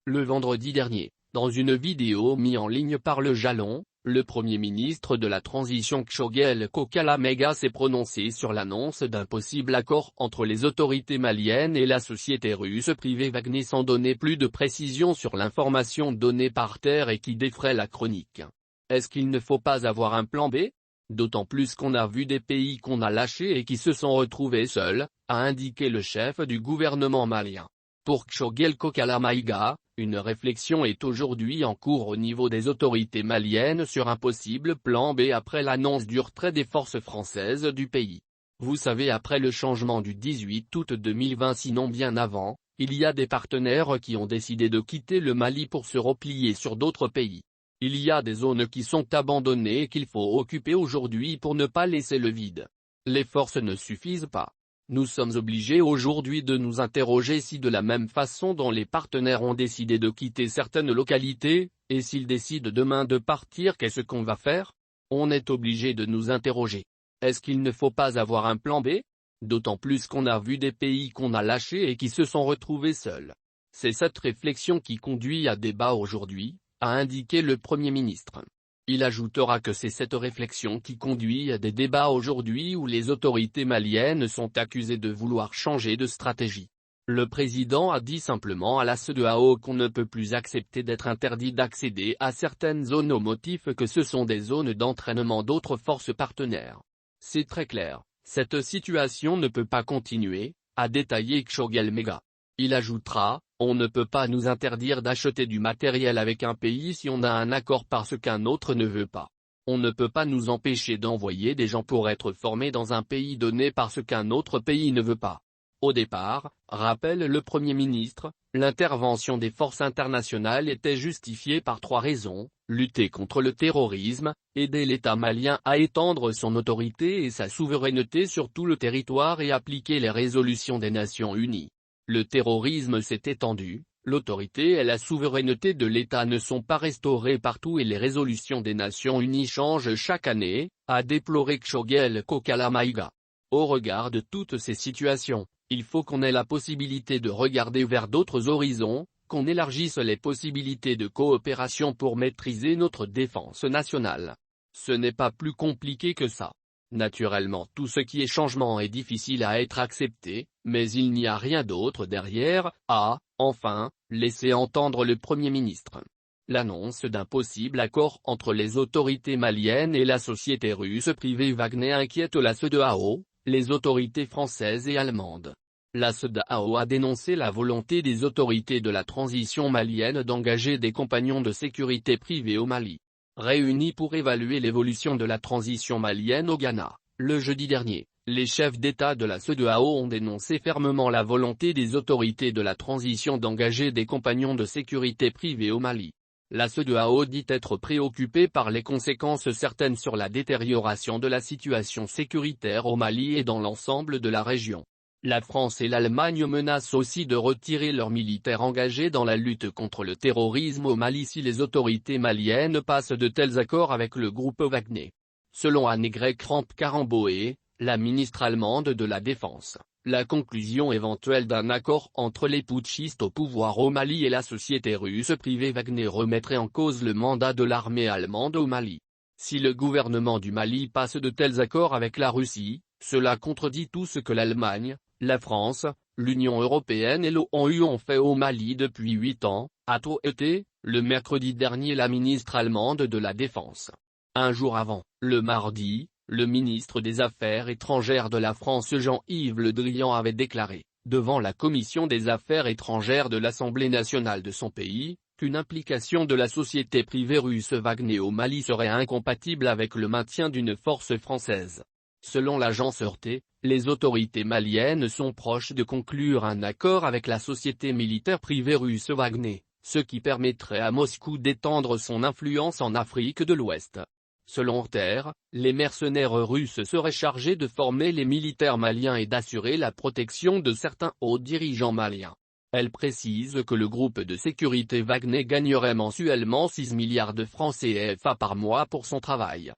Le vendredi dernier, dans une vidéo mise en ligne par Le Jalon, le Premier ministre de la transition Choguel Kokala Maïga s'est prononcé sur l'annonce d'un possible accord entre les autorités maliennes et la société russe privée Wagner sans donner plus de précisions sur l'information donnée par terre et qui défraie la chronique. Est-ce qu'il ne faut pas avoir un plan B ? D'autant plus qu'on a vu des pays qu'on a lâchés et qui se sont retrouvés seuls, a indiqué le chef du gouvernement malien. Pour Choguel Kokala Maïga, une réflexion est aujourd'hui en cours au niveau des autorités maliennes sur un possible plan B après l'annonce du retrait des forces françaises du pays. Vous savez, après le changement du 18 août 2020 sinon bien avant, il y a des partenaires qui ont décidé de quitter le Mali pour se replier sur d'autres pays. Il y a des zones qui sont abandonnées et qu'il faut occuper aujourd'hui pour ne pas laisser le vide. Les forces ne suffisent pas. Nous sommes obligés aujourd'hui de nous interroger si de la même façon dont les partenaires ont décidé de quitter certaines localités, et s'ils décident demain de partir, qu'est-ce qu'on va faire ? On est obligé de nous interroger. Est-ce qu'il ne faut pas avoir un plan B ? D'autant plus qu'on a vu des pays qu'on a lâchés et qui se sont retrouvés seuls. C'est cette réflexion qui conduit à débat aujourd'hui, a indiqué le Premier ministre. Il ajoutera que c'est cette réflexion qui conduit à des débats aujourd'hui où les autorités maliennes sont accusées de vouloir changer de stratégie. Le président a dit simplement à la CEDEAO qu'on ne peut plus accepter d'être interdit d'accéder à certaines zones au motif que ce sont des zones d'entraînement d'autres forces partenaires. C'est très clair, cette situation ne peut pas continuer, a détaillé Choguel Maïga. Il ajoutera, on ne peut pas nous interdire d'acheter du matériel avec un pays si on a un accord parce qu'un autre ne veut pas. On ne peut pas nous empêcher d'envoyer des gens pour être formés dans un pays donné parce qu'un autre pays ne veut pas. Au départ, rappelle le Premier ministre, l'intervention des forces internationales était justifiée par 3 raisons, lutter contre le terrorisme, aider l'État malien à étendre son autorité et sa souveraineté sur tout le territoire et appliquer les résolutions des Nations Unies. Le terrorisme s'est étendu, l'autorité et la souveraineté de l'État ne sont pas restaurées partout et les résolutions des Nations Unies changent chaque année, a déploré Choguel Kokala Maïga. Au regard de toutes ces situations, il faut qu'on ait la possibilité de regarder vers d'autres horizons, qu'on élargisse les possibilités de coopération pour maîtriser notre défense nationale. Ce n'est pas plus compliqué que ça. Naturellement, tout ce qui est changement est difficile à être accepté, mais il n'y a rien d'autre derrière, a, enfin, laissé entendre le Premier ministre. L'annonce d'un possible accord entre les autorités maliennes et la société russe privée Wagner inquiète la CEDEAO, les autorités françaises et allemandes. La CEDEAO a dénoncé la volonté des autorités de la transition malienne d'engager des compagnons de sécurité privés au Mali. Réunis pour évaluer l'évolution de la transition malienne au Ghana, le jeudi dernier, les chefs d'État de la CEDEAO ont dénoncé fermement la volonté des autorités de la transition d'engager des compagnons de sécurité privés au Mali. La CEDEAO dit être préoccupée par les conséquences certaines sur la détérioration de la situation sécuritaire au Mali et dans l'ensemble de la région. La France et l'Allemagne menacent aussi de retirer leurs militaires engagés dans la lutte contre le terrorisme au Mali si les autorités maliennes passent de tels accords avec le groupe Wagner. Selon Annegret Kramp-Karrenbauer, la ministre allemande de la Défense, la conclusion éventuelle d'un accord entre les putschistes au pouvoir au Mali et la société russe privée Wagner remettrait en cause le mandat de l'armée allemande au Mali. Si le gouvernement du Mali passe de tels accords avec la Russie, cela contredit tout ce que l'Allemagne, la France, l'Union européenne et l'ONU ont fait au Mali depuis 8 ans, a été, le mercredi dernier la ministre allemande de la Défense. Un jour avant, le mardi, le ministre des Affaires étrangères de la France Jean-Yves Le Drian avait déclaré, devant la commission des Affaires étrangères de l'Assemblée nationale de son pays, qu'une implication de la société privée russe Wagner au Mali serait incompatible avec le maintien d'une force française. Selon l'agence RT, les autorités maliennes sont proches de conclure un accord avec la société militaire privée russe Wagner, ce qui permettrait à Moscou d'étendre son influence en Afrique de l'Ouest. Selon Reuters, les mercenaires russes seraient chargés de former les militaires maliens et d'assurer la protection de certains hauts dirigeants maliens. Elle précise que le groupe de sécurité Wagner gagnerait mensuellement 6 milliards de francs CFA par mois pour son travail.